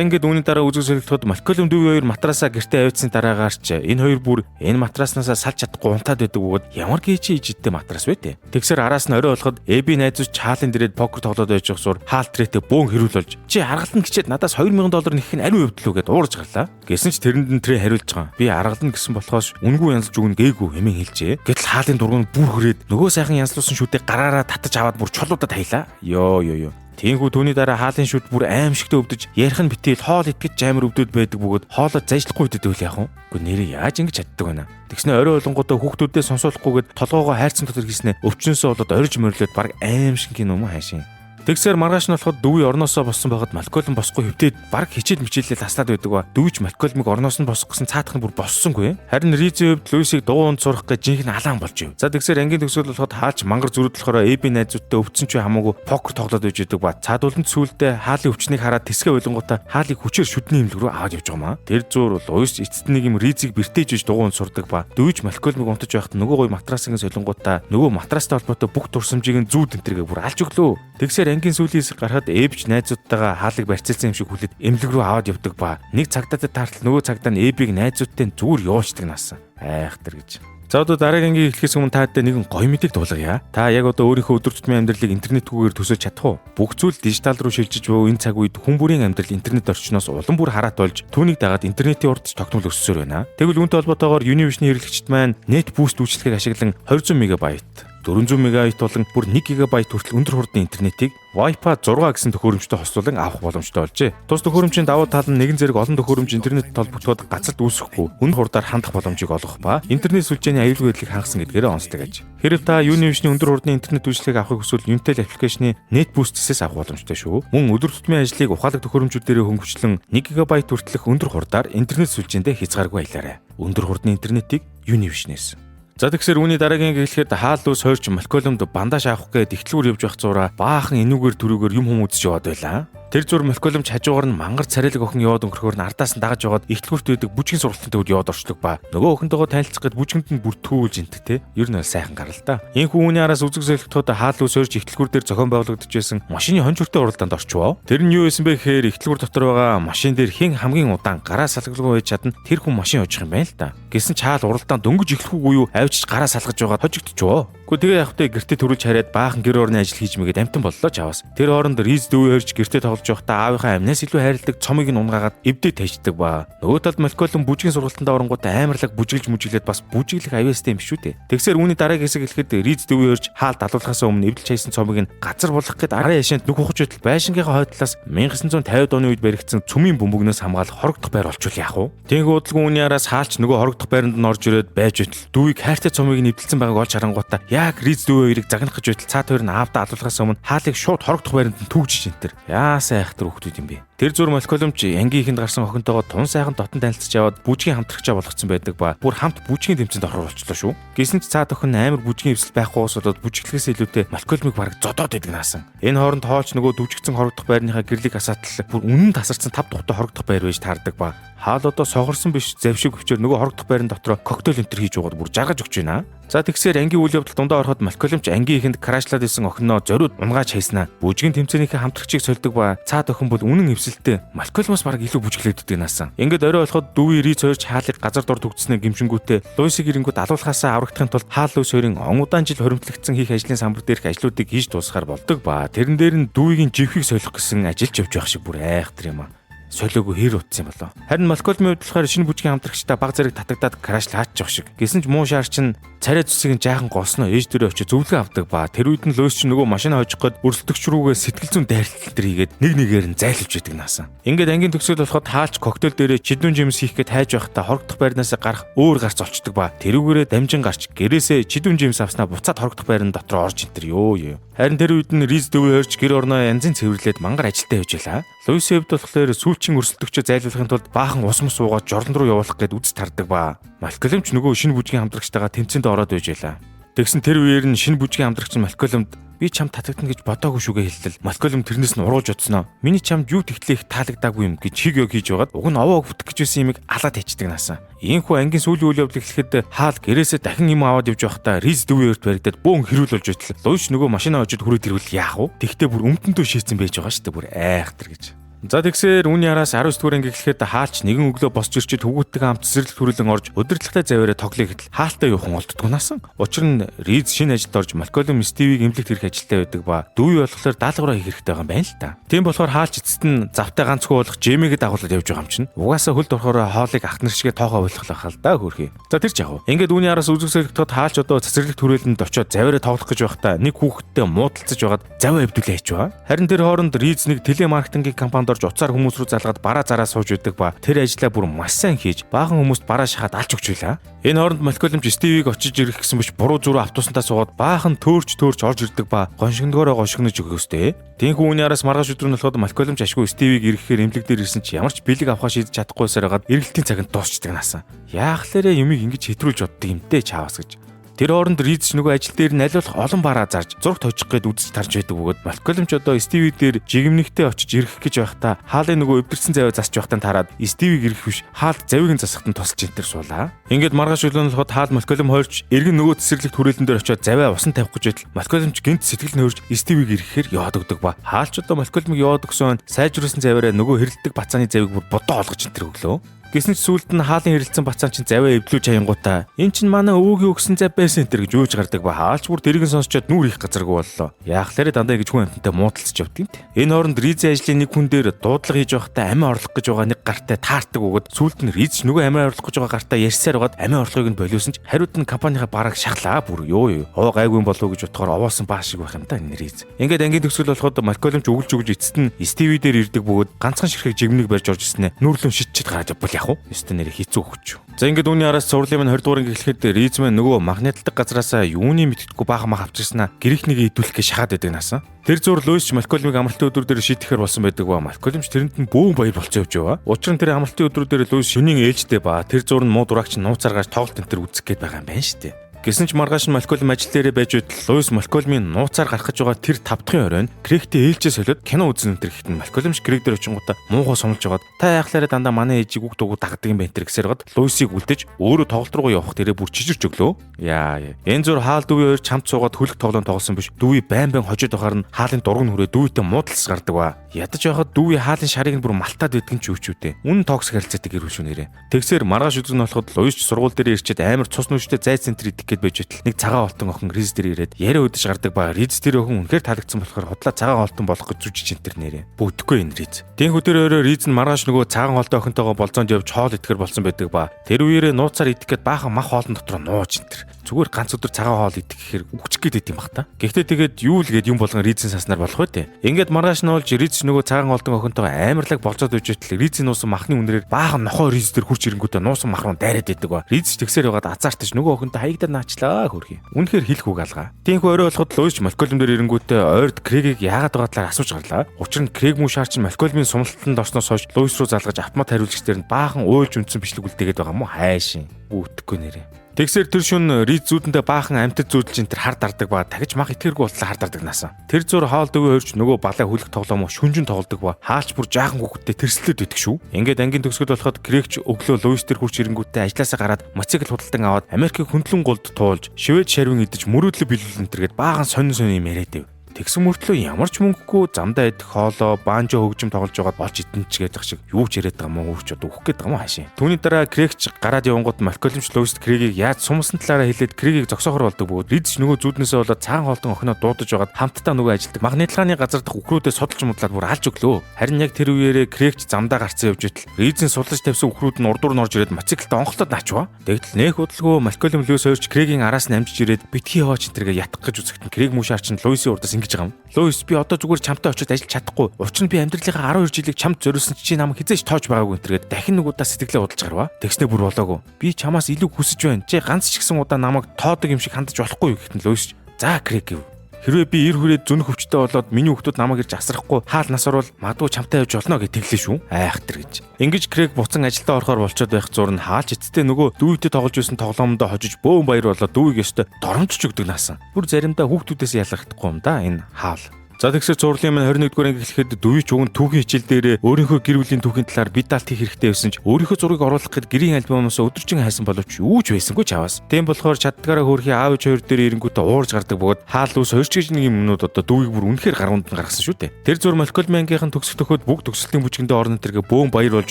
ингээд үүний дараа үзэгсэлэгдэхэд Малкольм дүү хоёр матрасаа гэртээ авьдсан дараагаарч энэ хоёр бүр энэ матраснаас салж чадахгүй унтаад байдаг бөгөөд ямар гээчи ижидтэй матрас вэ те. Тэгсэр араас нь орой болоход Эби найзууч хаалын дээрээ покер тоглоод байж байгаа сур хаал трэтэй бөөн хэрүүл болж "Чи аргалтна гэчээд надаас $2000 нэхэх нь ариун өвдлөө" гэд уурж гарлаа. Гэсэн ч тэрэнд нь трэ хариулж байгаа. "Би аргалтна гэсэн болохоос үнгүй янзлж өгнө гээгүй" хэмээн хэлжээ. Гэтэл хаалын дургуун бүр хүрээд нөгөө сайхан янзлуулсан шүдээ гараараа татаж аваад бүр чулуудад хаялаа. Ёо. Тиймгүй түүний дараа хаалын шүд бүр аимшигтэй өвдөж ярих нь битэл хоол итгэж амар өвдөд байдаг бөгөөд хоолоо зажлахгүй идэвэл яах вэ? Гэхдээ нэрээ яаж ингэж чаддаг вэ? Тэгснэ орой болгонгуудаа хүүхдүүдээ сонсоолохгүйгээд толгоогоо хайрцан дотор хийснэ өвчнөөсөө болоод орж мөрлөөд баг аимшиг юм хаашийн. Тэгсээр маргааш нь болоход дүүий орноосоо боссон байхад Малкольм босгүй хөвтөөд баг хичээл мичээлээ таслаад байдаг ба дүүч Малкольмыг орноос нь босох гэсэн цаатах нь бүр боссонгүй. Харин Ризийн хувьд Луисийг дугуунд сурах гэж жинхэнэ алаан болж ив. За тэгсээр ангийн төгсгөл болоход хаалч мангар зүрд болохоор Эби найзуудтай өвдсөн ч хамаагүй покер тоглоод байж байдаг ба цаадууланд сүүлдээ хаалын өвчнийг хараад тэсгээ ойлгонгуудаа хаалыг хүчээр шүдний имлэг рүү аваад явж байгаа маа. Тэр зур Луис эцэст нэг юм Ризийг бэртээж иж дугуунд сурдаг ба дүүч Малкольмыг унтаж байхад нөгөө гой матрасыг солонгуудаа нөгөө матрастай холбоотой бүх турсамжийг нь зүүд энтергээ бүр алж өглөө. Тэгсээр ангийн сүүлээс гарахад Эбч найзуудтайгаа хаалыг барьцаалсан юм шиг хүлээд эмнэлэг рүү аваад явдаг ба нэг цагтаа тартал нөгөө цагтаа нь Эбиг найзуудтай зүгээр явуулдаг наасан. Айхтар гэж. За одоо дараагийн ангийн эхлэхээс өмнө та хэд нэгэн гоё мэдээг дуулгая. Та яг одоо өөрийнхөө өдөр тутмын амьдралыг интернетгүйгээр төсөөлж чадах уу? Бүх зүйл дижитал руу шилжиж буй энэ цаг үед хүн бүрийн амьдрал интернет орчноос улам бүр хараат болж түүнийг дагаад интернетийн урд тогтмол өссөөр байна. Тэгвэл үүнтэй холбоотойгоор Univision хэрэглэгчид маань Net Boost үйлчилгээг ашиглан 200 МБ 400 МБ болон бүр 1 ГБ хүртэл өндөр хурдны интернетийг Wi-Fi 6 гэсэн төхөөрөмжтэй хослуулан авах боломжтой болжээ. Тус төхөөрөмжийн давуу тал нь нэгэн зэрэг олон төхөөрөмж интернет толбогдоход гацалт үүсэхгүй, өндөр хурдаар хандах боломжийг олгох ба интернет сүлжээний аюулгүй байдлыг хангасан гэдгээр онцлог аж. Хэрэв та Univision-ийн өндөр хурдны интернет үйлчилгээг авахыг хүсвэл Unitel аппликейшны Net Boost-ээс авах боломжтой шүү. Мөн өдөр тутмын ажлыг ухаалаг төхөөрөмжүүдээр хөнгөвчлөн 1 ГБ хүртэлх өндөр хурдаар интернет сүлжээндээ хязгааргүй аялаарай. Өндөр хурдны интернетийг Univision-ээс. За тэгсэр үүний дараагийн гэлэхэд хаал дүүс хоёрч Малкольмд бандаж авах гээд ихтлгүүр явж байх зураа баахан энүүгээр төрүүгээр юм үзэж яваад байлаа. Тэр зур Малкольм хажуугаар нь мангар царайлаг охин яваад өнгөрөхөөр нь ардаас нь дагаж яваад ихтлгүүрт байдаг бүжгийн сургалтын төвд яваад орчлог ба нөгөө охинтойгоо танилцах гээд бүжгэнд нь бүр түүлж интгтэй. Ер нь сайхан гарал та. Ийхүү үүний араас үзэг зөвлөлтүүд хаал дүүс хоёрч ихтлгүүр дээр зохион байгуулагдж байсан машины хонжиртой уралдаанд орчвоо. Тэр нь юу байсан бэ гэхээр ихтлгүүр дотор байгаа машин дээр хэн хамгийн удаан гараа салгалгүй байж чадна тэр хүн машин явуучих юм байна л та. Гэсэн ч хаал уралдаанд дөнгөж эхлэхүүгүй юу авчиж гараа салгаж байгаа хожигдчихвоо. Тэгээ явах тэ гэртээ төрүүлж хараад баахан гэр орны ажил хийж мэгээд амтан боллоо чаваас. Тэр хооронд Риз дүү хөрж гэртээ тоглож байхдаа аавынхаа амнаас илүү хайрладаг цомыг нь унгаагаад эвдээ тайждаг ба. Нөгөө талд Малкольм бүжгийн сургалтанд оронгуудаа амарлаг бүжиглж мүжиглээд бас бүжиглэх авьяастай юм шүү дээ. Тэгсээр үүний дараагийн хэсэг хэлэхэд Риз дүү хөрж хаалт алуулахаас өмнө эвдэлж хайсан цомыг нь газар болгох гээд арын яшаанд нүх ухаж байтал байшингийнхаа хойдлоос 1950 оны үед баригдсан цөмийн бөмбөгнөөс хамгаалах хорогдох байр олчвол яах вэ? Тэнгүү удалгүй үүний араас хаалч нөгөө хорогдох байранд нь орж ирээд байж байтал дүүийг хайртай цомыг нь эвдэлсэн байгааг олж харангуйтаа яг Риз дүү хоёрыг загнах гэж байтал цаат хоёр нь аавдаа алуулахаас өмнө хаалыг шууд хорогдох байранд нь түүжиж энтер. Яасаа айхтар хүүхдүүд юм бэ. Тэр зур Малкольмч ангийнхынд гарсан охинтойгоо тун сайхан дотн танилцж яваад бүжгийн хамтрагчаа болгоцсон байдаг ба бүр хамт бүжгийн тэмцээнд орох болчлоо шүү. Гэсэн ч цаат охин амар бүжгийн эвсэл байхгүй болоод бүжиглэхээс илүүтэй Малкольмыг бараг зодоод идэг наасан. Энэ хооронд хоолч нөгөө дүвжигдсэн хорогдох байрныхаа гэрлийг асаатал бүр үнэн тасарсан 5 тухтай хорогдох байр байж таардаг ба. Хаал одоо сохорсон биш завшиг өвчөр нөгөө хорогдох байрны дотроо коктейл энтер хийж угаад бүр жаргаж өгч байна. За тэгсээр ангийн үйл явдал дундаа ороход Малкольмч ангийн ихэнд крашлаад исэн охиноо зориуд унгааж хайснаа. Бүжгийн тэмцээнийхээ хамтрагчийг сольдог ба цаат охин бол үнэн эвсэлтэй Малкольмоос бараг илүү бүжиглэгддэг наасан. Ингээд орой болоход дүүи Риз хоёрч хаалыг газар дор төгцснээ гимшингүүтээ Луисиг ирэнгүүт алуулахаасаа аврагдахын тулд хаал Луис хоёрын он удаан жил хоримтлагдсан хийх ажлын самбар дээрх ажлуудыг хийж дуусгахаар болдог ба тэрэн дээр нь дүүгийн живхийг солих гэсэн ажилч явж байх шиг бүр айхтар юм аа. Солиогүй хэр утсан юм болоо. Харин Малкольмын хувьд болохоор шинэ бүжгийн хамтрагчтай баг зэрэг татагдаад крашлаачих шиг. Гэсэн ч муу шаар чин царай зүсийг жаахан голсноо ээж дөрөө очиж зөвлөгөө авдаг ба тэр үед нь Луис ч нөгөө машина хожих гээд өрсөлдөгч рүүгээ сэтгэл зүйн дайралтал төр хийгээд нэг нэгээр нь зайлуулж идэг наасан. Ингээд ангийн төгсгөл болоход хаалч коктейл дээрээ чидүүн жимс хийх гээд хайж байхдаа хорогдох байрнаас гарах өөр гарц олчдөг ба тэрүүгээрээ дамжин гарч гэрээсээ чидүүн жимс авснаа буцаад хорогдох байрны дотроо орж энтер ёо. Харин тэр үед нь Риз дүү хөрж гэр орноо янзын цэвэрлээд мангар ажилтаа явж байлаа. Луисийн хувьд болохоор сүүлчийн өрсөлдөгчөө зайлуулахын тулд баахан ус мус уугаад жордон руу явуулах гээд үз тардаг ба. Малкольмч нөгөө шинэ бүжгийн хамтрагчтайгаа тэмцээнд ороод байж байлаа. Тэгсэн тэр үеэр нь шинэ бүжгийн хамтрагч Малкольмд би чамд татагдана гэж бодоогүй шүүгээ хэлтэл Малкольм тэрнээс нь уруулж удснаа. Миний чамд юу тэгтлээ их таалагдаагүй юм гэж хиг ёг хийж байгаад уг нь овоог бүтгэх гэж байсан юмыг алаад хайчдаг наасан. Ийхүү ангийн сүүлийн үйл явдал эхлэхэд хаал гэрээсээ дахин юм аваад явж байхдаа Риз дүү хоёрт баригдаад бөөн хэрүүлж байтал Луис нөгөө машинаа хожид хүрээд ирвэл яах вэ? Тэгтээ бүр өмтөндөө шийдсэн байж байгаа шүү дээ бүр айхтар гэж. За тэгсээр үүний араас 19 дугаар анги эхлэхэд хаалч нэгэн өглөө босч ирчээд хөвгүүдтэйгээ хамт цэцэрлэг төрүүлэн орж удирдлагатай заваараа тоглоё гэтэл хаалтаа юухан олддгоо наасан. Учир нь Риз шинэ ажилд орж Малкольм Стивийг эмнэлэгт ирэх ажилтай байдаг ба дүүий болохоор даалгавраа хийх хэрэгтэй байгаа юм байна л та. Тийм болохоор хаалч эцэст нь завтай ганц хөө болох Жемигээ дагуулад явж байгаа юм чинь. Угаасаа хөлд орохоор хоолыг ах нар шигээ тоогоо ойлгох л да хөрхий. За тэр ч яг. Ингээд үүний араас үзэгсэлэгдэхэд хаалч одоо цэцэрлэг төрүүлэнд очиод заваараа тоглох гэж байхдаа нэг хүүхэдтэй муудалцаж байгаад заваа эвдүүлээ хийж байгаа. Харин тэр хооронд Риз нэг телемаркетингийн компанид орж уцаар хүмүүс рүү залгаад бараа зараа сууж идэг ба тэр ажлаа бүр маш сайн хийж баахан хүмүүст бараа шахаад алж өгч байлаа. Энэ хооронд Малкольмч Стивийг очиж ирэх гэсэн биш буруу зүрх автобусантаа суугаад баахан төөрч орж ирдэг ба гоншигдгоороо гоншигнож өгөөстэй. Тэнхүү үүний араас маргааш өдөр нь болоход Малкольмч ашгүй Стивийг ирэхээр эмнэлэг дээр ирсэн чи ямар ч бэлэг авахаа шийдэж чадахгүйсээр хагаад эргэлтийн цагт дуусчдаг наасан. Яахлаарэ юмыг ингэж хэтрүүлж боддог юм дээ чаавас гэж. Тэр хооронд Риз нөгөө ажил дээр нь аливаалах олон бараа зарж зураг тойчих гээд үзэж тарж байдаг бөгөөд Малкольмч одоо Стиви дээр жигмнэгтэй очиж ирэх гэж байхдаа хаалын нөгөө өвдөрсөн заваа засч байхдаа тараад Стивийг ирэх биш хаалт завийг нь засахтан тусалж энтер суулаа. Ингээд маргааш өглөө нь болоход хаал Малкольм хойрч эргэн нөгөө цэцэрлэг түрээлэн дээр очиод заваа усан тавих гэж байтал Малкольмч гинт сэтгэл нь хөрж Стивийг ирэхээр яваад өгдөг ба хаалч одоо Малкольмыг яваад өгсөн сайжруулсан заваараа нөгөө хэрэлдэг бацааны завийг бүр бодоо олгож энтер өглөө. Гэсэн ч сүүлд нь хаалын хэрэлцэн бацаан чинь заваа эвлүүлж хаянгуудаа эн чинь манай өвөгийн өгсөн зав байсан энэ гэж үүж гардаг ба хаалч бүр тэрийг сонсчоод нүүр их газаргүй боллоо. Яахлаарэ дандаа гэж хүн амтантай муудалцж явд юм те. Энэ хооронд Ризийн ажлын нэг хүн дээр дуудлага хийж байхдаа амиа орлох гэж байгаа нэг гартай таардаг өгöd сүүлд нь Риз нөгөө амиа орлох гэж байгаа гартай ярьсаар байгаад амиа орлохыг нь болиулсан ч хариуд нь компанийнхаа бараг шахлаа бүр юу оо гайгүй болов гэж бодохоор овоосон баа шиг байх юм да энэ Риз. Ингээд ангийн төгсгөл болоход Малкольмч өгүүлж эцэст нь Стиви дээр ирдэг бөгөөд ганцхан ширхэг жигмнийг барьж орж ирснэ нүүрлэн шидчихэд гараад явбал яах вэ? Ёстой нэр хэцүү өгч. За ингээд үүний араас цувралын минь 20 дугаар анги эхлэхэд Риз маань нөгөө магниталдаг газараасаа юуны мэдтггүй баахан мах авчирснаа гэрхнийг идүүлэх гэж шахаад байдаг наасан. Тэр зур Луис Малкольмыг амралтын өдөр дээр шийдэхээр болсон байдаг ба Малкольмч тэрэнд нь бөөн баяр болцсон явж байгаа. Учир нь тэр амралтын өдрүүд дээр Луис шөнийн ээлжтэй ба тэр зур нь муу дураагч нууцаар гаж тоглолт энэ төр үзэх гээд байгаа юм байна шүү дээ. Гэсэн ч маргааш нь Малкольм ажил дээрээ байж байтал Луис Малкольмын нууцаар гарах гэж байгаа тэр 5 дахь оройн Крэгтэй ээлжээ солиод кино үзэн энэ төр гэхэд Малкольмч Крэг дээр очингуудаа муухай сомлж байгаад та яахлаараа дандаа манай ээжийг үг дуугүй дагдаг юм байна тэр гэсээр гад Луисийг үлдээж өөрөө тоглолт руу явах дээрээ бүр чижирч өглөө. Яа. Энэ зур хаал дүүи хоёр чамд суугаад хөлөг тоглоом тоглосон биш. Дүүи байн хожид байхаар нь хаалын дург нь хүрээ дүүитэй муудалс гардаг ба. Ядаж байхад дүүи хаалын шарыг нь бүр малтаад байдгийн ч үчүүдээ. Үнэн токсик харилцаатай гэр бүл шүү нэрээ. Тэгсээр маргааш өдөр нь болоход Луис сургууль дээр ирчээд амар цус нүштэй зай центр идэх гээд байж байтал нэг цагаан олтон охин Риз дээр ирээд яриа өдөж гардаг ба Риз тэр охин үнэхээр таалагдсан болохоор худлаа цагаан олтон болох гэж зүжиж энэ төр нэрээ. Бүтэхгүй энэ Риз. Тэнхүү тэр өөрөө Риз нь маргааш нөгөө цагаан олтон охинтойгоо болзоонд явж хоол идэхэр болсон байдаг ба тэр үеэрээ нууцаар идэх гээд баахан мах хоолн дотор нууж энэ төр. Зүгээр ганц өдөр цагаан хоол идэх гэхээр үгчих гээд идэм бах та. Гэхдээ тэгээд юу л гээд юм болгон Ризийн санснаар болох үү те. Ингээд маргааш нь болж Риз нөгөө цагаан олдон охинтойгоо амарлаг болцоод үж байтал Ризийн нуусан махны үнрээр баахан нохоо Риз дээр хурж ирэнгүүтээ нуусан мах руу дайраад идэг ба. Риз тэгсээр байгаад азартаж нөгөө охинтой хаягдаар наачлаа хөрхий. Үнэхээр хэлэх үг алгаа. Тэнхүү орой болоход Луис Малкольм дээр ирэнгүүтээ ойрд Крэгийг яагаад байгаа талаар асууж гарлаа. Учир нь Крэг муу шаарч Малкольмын сумлалтанд орсноос хойш Луис руу залгаж автомат хариулагч дээр нь баахан уйлж үндсэн бичлэг үлдээгээд байгаа мó хайшин. Үүтгэхгүй нэрээ. Тэгсэр тэр шүн Риз зүүдэндээ баахан амтд зүүдэлж энэ тэр хар дардаг ба тагж мах итгэргүй болтлоо хар дардаг наасан. Тэр зур хоол дөвөө хөрч нөгөө балай хүлэх тоглоом шүнжин тоглодог ба хаалч бүр жаахан хүүхэдтэй тэрслээд идэх шүү. Ингээд ангийн төгсгөл болоход Крэгч өглөө Луис тэр хурч ирэнгүүтээ ажлаасаа гараад мотоцикл худалдан аваад Америкийн хөндлөн голд туулж швед шарвин идэж мөрөөдлө биелүүлэн тэргээд баахан сонин юм яриад. Тэгсэн мөртлөө ямар ч мөнгөгүй замдаа идэх хоолоо банжо хөгжим тоглож байгаад болж идэнч гэдэг шиг юу ч яриад байгаа мó хурч өгөх гээд байгаа мó хаашийн. Түүний дараа Крэгч гараад явангууд Малкольмч Луис Крэгийг яаж сумсан талаараа хэлээд Крэгийг зогсоохор болдог бөгөөд Риз нөгөө зүүднээсээ болоод цагаан хоолтон охиноо дуудаж байгаад хамтдаа нөгөө ажилдаг магнитлагын газар дах өхрүүдээ судалж мудлаад бүр алж өглөө. Харин яг тэр үеэрээ Крэгч замдаа гарцсан явж байтал Ризийн судалж тавьсан өхрүүд нь урдуур нь орж ирээд мотоциклд онголоод наачваа. Тэгтэл нэх удалгүй Малкольм Луис хоёрч Крэгийн араас нь амжиж ирээд битгий яваач энтергээ ятгах гэж үзэхэд Крэг муу шаарч нь Луисийн урдаас ингэж байгаа юм. Луис би одоо зүгээр чамтай очиод ажиллаж чадахгүй. Учир нь би амьдралынхаа 12 жилийг чамд зориулсан чи намайг хизээж тоож байгаагүй энтергээд дахин нэг удаа сэтгэлээ удалж гарваа. Тэгснэ бүр болоогүй. Би чамаас илүү хүсэж байна. Чи ганц ч гэсэн удаа намайг тоодог юм шиг хандаж болохгүй юу гэхтэн Луис. За Крэг гэв. Хэрвээ би ир хүрээд зүнх өвчтэй болоод миний хүүхдүүд намайг ирж асрахгүй хаал нас орвол магадгүй чамтай явж болно гэж тэглээ шүү. Айхтар гэж. Ингэж Крэг буцан ажилдаа орохоор болчиход байх зур нь хаалч эцтэй нөгөө дүүйтэй тоглож байсан тоглоомдоо хожиж бөөн баяр болоод дүүийг өстө доромжч өгдөг наасан. Бүр заримдаа хүүхдүүдээс ялгахдаггүй юм да энэ хаал. За тэгсэр зурлын маань 21-р анги эхлэхэд дөвич уг нь түүхийн хичээл дээр өөрийнхөө гэр бүлийн түүхийн талаар бие даалт хийх хэрэгтэй байсан ч өөрийнхөө зургийг оруулах гэд гэрийн альбомоос өдөржин хайсан боловч юу ч байсангүй чаваас. Тийм болохоор чаддгаараа хөөрхий аав ээж хоёр дээр ирэнгүүтээ уурж гардаг бөгөөд хаал ус хоёр ч гэж нэг юмнууд одоо дүүийг бүр үнэхээр гаруунд нь гаргасан шүү дээ. Тэр зур Малкольм ангийнхан төгсөх төхөд бүх төгсөлтийн бүжгэндээ орно тэргээ бөөн баяр болж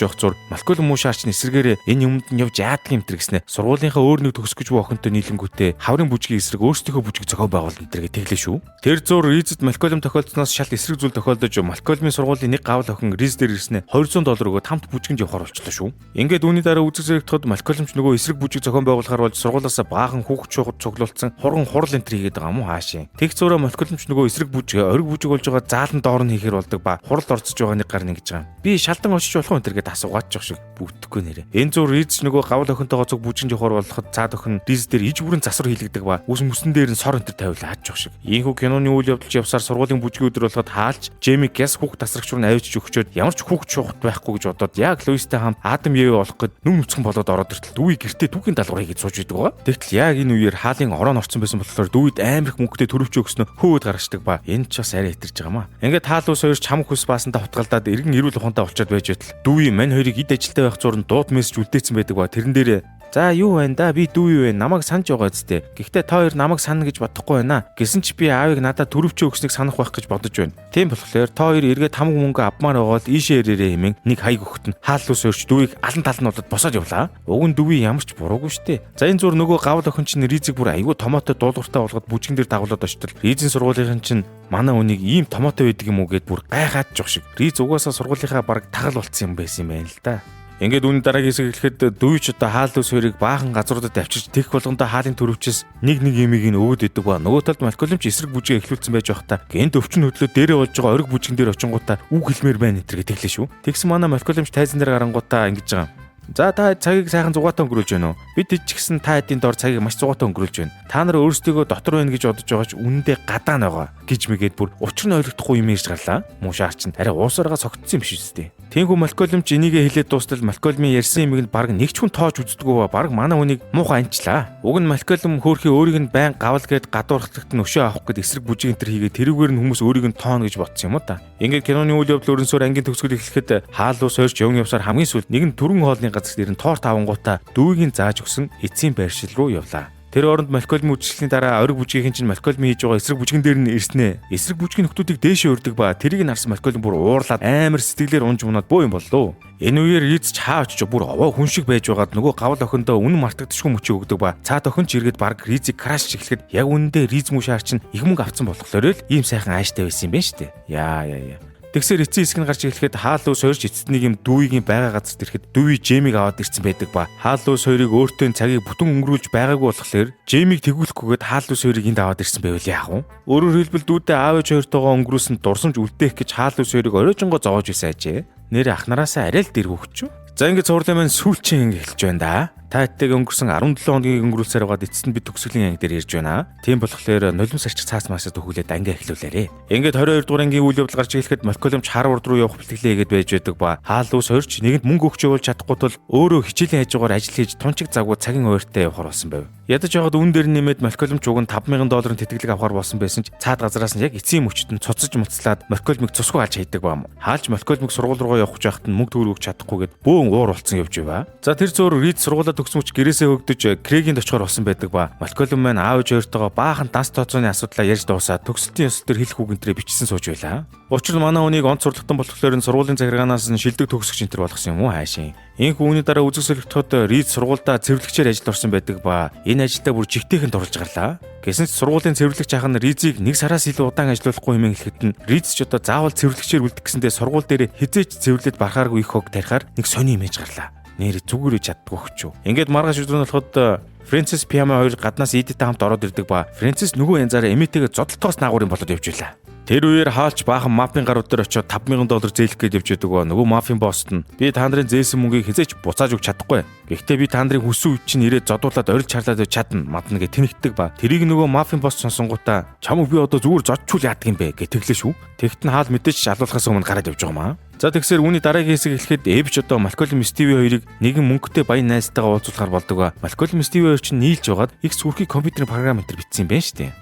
явах зур Малкольм муу шаарч нь эсрэгээрээ энэ юмд нь явж яадаг юм тэр гэснэ сургуулийнхаа өөр нэг төгсөх гэж буй охинтой нийлэнгүүтээ хаврын бүжгийн эсрэг өөрсдийнхөө бүжгийг зохион байгуулна тэргээ тэглээ шүү. Тэр зур Ризэд Малкольм тохиолдсноос шал эсрэг зүйл тохиолдож Малкольмын сургуулийн нэг гавл охин Риз дээр ирснээр $200 өгөөд хамт бүжгэнд явахаар болчихлоо шүү. Ингээд үүний дараа үзэг зэрэгтэд Малкольмч нөгөө эсрэг бүжиг зохион байгуулахаар болж сургуулиасаа баахан хүүхэд чухад цуглуулсан хурган хурал энтер хийгээд байгаа юм уу хаашийн. Тэг зураа Малкольмч нөгөө эсрэг бүжиг ориг бүжиг болж байгаа заалан доор нь хийхэр болдог ба хурал орцож байгаа нэг гар нэг гэж байгаа. Би шалдан очиж болох энэ тэргээд асуугаад жоох шиг бүтэхгүй нэрэ. Энэ зур Риз нөгөө гавл охинтойгоо цуг бүжгэнд явахаар болоход цаад охин Риз дээр иж бүрэн засвар хийлэгдэг ба үс мөсөн дээр нь сор энтер тавиулаад жоох шиг. Ийхүү киноны үйл явдалч явсаар сургуулийн бүжгийн өдөр болоход хаалж Джейми Гэс хүүхд тасрагч руу авчиж өгчөөд ямар ч хүүхд шуухт байхгүй гэж бодоод яг Луистэй хамт Адам Евэ болох гэд нүм нүцгэн болоод ороод иртэл дүүий гэртээ түүхийн даалгаврыг хийж сууж идэг байгаа. Тэгтэл яг энэ үеэр хаалын ороон орцсон байсан болохоор дүүид амар их мөнгөтэй төрөвч өгснө хөөд гаргацдаг ба энэ ч бас арай хэтэрж байгаа маа. Ингээд хаал ус хоёр ч хамаг хүс баасандаа хутгалдаад эргэн эрүүл ухаантай болчиход байж байтал дүүий мань хоёрыг эд ажилтай байх зурн дууд мессеж үлдээсэн байдаг ба тэрэн дээр за юу байна да би дүү юу вэ намайг санаж байгаа зү. Гэхдээ та хоёр намайг санана гэж бодохгүй байна. Гэсэн ч би аавыг надад төрөвчөө өгснэг санах байх гэж бодож байна. Тийм болохоор та хоёр эргээд хамаг мөнгө авмаар байгаад ийшээ ирээрээ хэмээн нэг хаяг өгөхтөн хаал ус өрч дүүийг алан талд нь болоод босоод явлаа. Уг нь дүүий ямар ч буруугүй штэ. За энэ зур нөгөө гавл охин чинь Ризиг бүр айгүй томоотой дуулууртай болгоод бүжгэн дээр дагуулад очтол Ризийн сургуулийнхан чинь манай үнийг ийм томоотой байдаг юм уу гэд бүр гайхаад жоох шиг. Риз угаасаа сургуулийнхаа баг тагал болцсон юм байсан юм байна л да. Ингээд үүний дараагийн хэсэг эхлэхэд дүүч одоо хаал ус хоёрыг баахан газруудад авчирч тэгх болгондоо хаалын төрөвчөөс нэг юмыг нь өгöd идэг ба нөгөө талд Малкольмч эсрэг бүжгээ эхлүүлсэн байж байхдаа гэнт өвчин хөдлөө дээрээ болж байгаа ориг бүжгэн дээр очингуудаа үг хэлмээр байна энэ тэглээ шүү. Тэгсэн манай Малкольмч тайзан дээр гарангуудаа ингэж байгаа. За та цагийг сайхан зугаатай өнгөрүүлж байна уу? Бид ч гэсэн та хэдийн дор цагийг маш зугаатай өнгөрүүлж байна. Та нар өөрсдөө дотор байна гэж бодож байгаа ч үнэндээ гадаа байгаа гэж мэгээд бүр учир нь ойлгохгүй юм ирж гарлаа. Муу шаарч нь арай уусаараа согтсон юм биш үстэй. Тэнхүү Малкольм ч энийгээ хэлээд дуустал Малкольмын ярьсан юмыг нь баг нэг ч хүн тоож үздэггүй ба баг манай хүнийг муухай анчлаа. Уг нь Малкольм хөөрхий өөрийг нь байн гавал гээд гадуурхлагт нь өшөө авах гээд эсрэг бүжиг энтер хийгээд тэрүүгээр нь хүмүүс өөрийг нь тооно гэж бодсон юм уу та. Ингээд киноны үйл явдал өрнсөөр ангийн төгсгөл эхлэхэд хаал ус хоёрч явн явсаар хамгийн сүүлд нэгэн түрэн хоолны газар дээр нь торт авангуудаа дүүгийн зааж өгсөн эцсийн байршил руу явлаа. Тэр оронд Малкольмын үдшилтийн дараа ориг бүжгийн чинь Малкольм хийж байгаа эсрэг бүжгэн дээр нь ирснэ. Эсрэг бүжгийн нөхдүүдийг дээшээ урддаг ба тэрийг нарсан Малкольм бүр уурлаад амар сэтгэлээр унж унаад боо юм боллоо. Энэ үеэр Риз чаавч бүр овоо хүн шиг байж байгаад нөгөө гавл охиндоо үнэн мартагдчихгүй мөчөө өгдөг ба цаад охин ч иргэд баг Ризийг краш чиглэхэд яг үнэндээ Риз мушаар чинь их мөнгө авцсан болохоор л ийм сайхан ааштай байсан юм байна штэ. Яа. Тэгсээр эцсийн хэсэг нь гарч ирэхэд хаалуус хоёрч эцэднийг юм дүүгийн байгаа газарт ирэхэд дүүи Жемиг аваад ирсэн байдаг ба хаалуус хоёрыг өөртөө цагийг бүтэн өнгөрүүлж байгаагүй болохоор Жемиг тэгүүлэхгүйгээд хаалуус хоёрыг энд аваад ирсэн байвал яах вэ? Өөрөөр хэлбэл дүүдээ аав ээж хоёртойгоо өнгөрүүлсэн дурсамж үлдээх гэж хаалуус хоёрыг оройжонгоо зовоож байсан ажээ. Нэр ахнараасаа арай л дэргүүхч. За ингээд цуурлын маань сүүлчийн анги эхэлж байна да. Та хэдтэйг өнгөрсөн 17 хоногийг өнгөрүүлсээр байгаад эцэст нь бид төгсгөлийн анги дээр ирж байна. Тийм болохоор нулимс арчиг цаас маасаа төгүүлээд анги эхлүүлээрэ. Ингээд 22 дугаар ангийн үйл явдал гарч ирэхэд Малкольм Харвард руу явах бэлтгэлээ гээд байж байдаг ба хаалуус хоёрч нэгэнд мөнгө өгч явуулж чадахгүй тул өөрөө хичээлийн хажуугаар ажил хийж тунчиг завгүй цагийн ууртай явахаар болсон байв. Ядаж яваад үүн дээр нэмээд Малкольм ч уг нь $5,000 тэтгэлэг авахар болсон байсан ч цаад газараас нь яг эцсийн мөчтөнд цуцаж муцлаад Малкольмыг цусгүй алж хайдаг баам. Хаалж Малкольмыг сургууль руугаа явах гэж байхад нь мөнгө төгрөг өгч чадахгүйгээд бөөн уур болцсон явж байва. За тэр зөөр Риз сургуулаа төгсмөч гэрээсээ хөгдөж Крэгийн очихоор болсон байдаг ба Малкольм маань аав ээж хоёртойгоо баахан данс тооцооны асуудлаа ярьж дуусаад төгсөлтийн ёс төр хэлэх үгэнтрээ бичсэн сууж байлаа. Учир нь манай хүнийг онц сурлагтан болохоор нь сургуулийн захиргаанаас нь шилдэг төгсөгч энтер болгосон юм уу хаашийн. Энх үүний дараа үзэгсэлэгтүүд Риз сургуульдаа цэвэрлэгчээр ажиллаж орсон байдаг ба энэ ажилдаа бүр жигтэйхэн дурж гарлаа. Гэсэн ч сургуулийн цэвэрлэгч ах нь Ризийг нэг сараас илүү удаан ажиллуулахгүй хэмээн хэлэхэд нь Риз ч одоо заавал цэвэрлэгчээр үлдэх гэсэндээ сургууль дээр хизээч цэвэрлээд барахааргүй их хог тарихаар нэг сони имиж гарлаа. Нэр зүгээрээ чаддгүй хөчөө. Ингээд маргааш өдөр нь болоход Фрэнсис Пиама хоёр гаднаас Эдиттэй хамт ороод ирдэг ба Фрэнсис нөгөө янзаараа эмээтэйгээ зодтолтоос наагуурын болоод явж байлаа. Тэр үеэр хаалч баахан мафийн гарууд дээр очиод $5,000 зээлэх гэж явж байдаг ба нөгөө мафийн босс нь би та нарын зээлсэн мөнгийг хизээч буцааж өгч чадахгүй. Гэхдээ би та нарын хүссэн үе чинь ирээд зодуулаад орилж чарлаад чадна мадна гэж тэнэгтдэг ба тэрийг нөгөө мафийн босс сонсонгуудаа чамаг би одоо зүгээр зодчул яадаг юм бэ гэж тэглээ шүү. Тэгт нь хаал мэдээж алуулахаас өмнө гараад явж байгаа маа. За тэгсээр үүний дараагийн хэсэг эхлэхэд Эбч одоо Малкольм Стиви хоёрыг нэгэн мөнгөтэй баян найзтайгаа уулзуулахар болдог ба Малкольм Стиви хоёр чинь нийлж байгаад их сүрхий компьютерийн програм энтер бичсэн юм байна шүү дээ.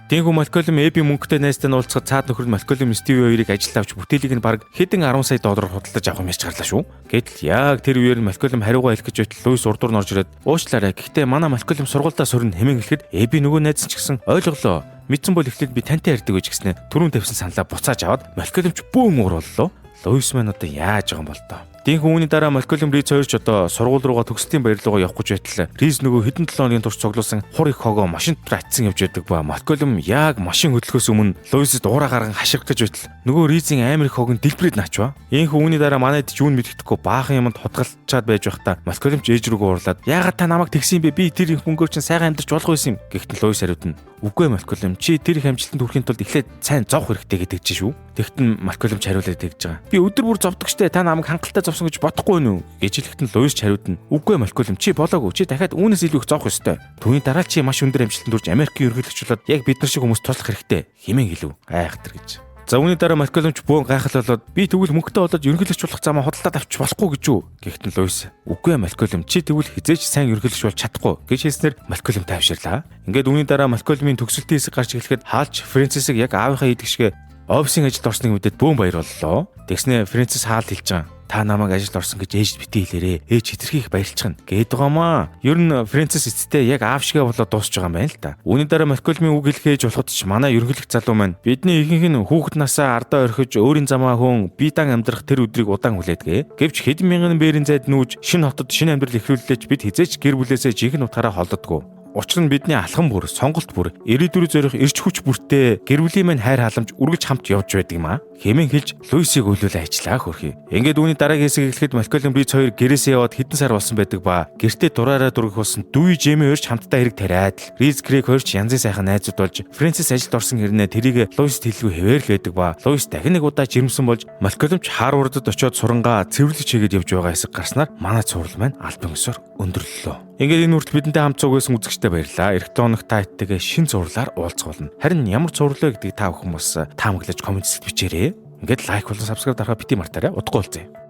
Тэнхүү Малкольм Эби мөнгөтэй найзтай нь уулзахад цаад нөхөр Малкольм Стиви хоёрыг ажилд авч бүтээлийг нь баг хэдэн 10 сая доллараар худалдаж авах юм яж гарлаа шүү. Гэтэл яг тэр үеэр Малкольм хариугаа хэлэх гэж байтал Луис урдуур нь орж ирээд уучлаарай. Гэхдээ манай Малкольм сургуульдаа сурна хэмээн хэлэхэд Эби нөгөө найз нь ч гэсэн ойлголоо. Мэдсэн бол эхлээд би тантай ярьдаг гэж гиснэ түрүүн тавьсан саналаа буцааж аваад Малкольм ч бөөн уур боллоо. Луис маань одоо яаж байгаа юм бол тоо. Тэнхүү үүний дараа Малкольм Риз хоёр ч одоо сургууль руугаа төгслийн баяр руугаа явах гэж байтал Риз нөгөө хэдэн 7 хоногийн турш цуглуулсан хур их хогоо машин дотор атсан явж байдаг ба Малкольм яг машин хөдлөхөөс өмнө Луисд уураа гарган хаширх гэж байтал нөгөө Ризийн амар их хог нь дэлбэрээд наачва. Энхүү үүний дараа манайд ч юунд мэддэхгүй баахан юмд хотгалчаад байж байхдаа Малкольм ч ээж рүүгээ уурлаад яагаад та намайг тэгсэн юм бэ? Би тэр их мөнгөөр чинь сайхан амьдарч болох байсан юм. Гэхдээ Луис хариуд нь үгүй Малкольм чи тэр их амжилтанд хүрэхин тулд эхлээд сайн зовх хэрэгтэй гэдэг чинь шүү. Тэгт нь Малкольм ч хариулаад тэгж байгаа. Би өдөр бүр зовдөг штэ та намайг хангалттай зовсон гэж бодохгүй нүү гэж хэлэхэд нь Луис ч хариуд нь үгүй Малкольм чи болоогүй чи дахиад үүнээс илүү их зовх ёстой. Түүний дараа чи маш өндөр амжилтанд хүрч Америкийн ерөнхийлөгч болоод яг бид нар шиг хүмүүс туслах хэрэгтэй хэмээн хэлв. Гайхтар гэж. За үүний дараа Малкольм ч бөөн гайхал болоод би тэгвэл мөнгөтэй болоод ерөнхийлөгч болох замаа худалдаад авч болохгүй гэж үү гэхтэн Луис үгүй Малкольм чи тэгвэл хизээч сайн ерөнхийлөгч болж чадахгүй гэж хэлснээр Малкольм тайвширлаа. Ингээд үүний дараа Малкольмийн төгсөлтийн хэсэг гарч эхлэхэд хаалч Фрэнсисийг яг аавынхаа идэгшгээ офисын ажилд орсныг мэдээд бөөн баяр боллоо. Тэгснэ Фрэнсис хаалт хэлж байгаа. Та намайг ажилд орсон гэж ээжд битгий хэлээрээ. Ээж хэтэрхийх баярлчихна гээд байгаамаа. Ер нь Фрэнсис эцэстээ яг аав шигээ болоод дуусч байгаа юм байна л да. Үүний дараа Малкольмийн үг хэлэх ээж болоход ч манай ерөнхийлөгч залуу маань бидний ихэнх нь хүүхэд насаа ардаа орхиж өөрийн замаа хөөн биедан амьдрах тэр өдрийг удаан хүлээдгээ. Гэвч хэдэн мянган бээрийн зайд нүүж шинэ хотод шинэ амьдрал эхлүүллээч бид хизээч гэр бүлээсээ жинхэнэ утгаараа холддоггүй. Учир нь бидний алхам бүр, сонголт бүр, ирээдүрөө зорих эрч хүч бүртээ гэр бүлийн маань хайр халамж үргэлж хамт явж байдаг юм аа. Хэмээн хэлж Луисийг өөлөөлөө ажиллаа хөрхий. Ингээд үүний дараагийн хэсэг эхлэхэд Малкольм Риз хоёр гэрээсээ яваад хэдэн сар болсон байдаг ба гэртээ дураараа дургах болсон Дүүи Жеми хоёрч хамтдаа хэрэг тариад л Риз Крэг хоёрч янзын сайхан найзууд болж Фрэнсис ажилд орсон хэрнээ тэрийг Луист хэлгүй хэвээр л байдаг ба Луис дахин нэг удаа жирэмсэн болж Малкольм ч Харвардд очиод сурангаа цэвэрлэж хийгээд явж байгаа хэсэг гарснаар манай цуврал маань албан ёсоор өндөрлөлөө. Ингээд энэ хүртэл бидэнтэй хамт цугсан үзэгчтэй баярлалаа. Эх тоног та хэдтэйгээ шин зурлаар уулзгуулна. Харин ямар зурлаа гэдгийг та бүхэн бас таамаглаж коммент бичээрэй. Ингээд лайк болон subscribe дарахаа бити мартаарай. Удахгүй уулзъя.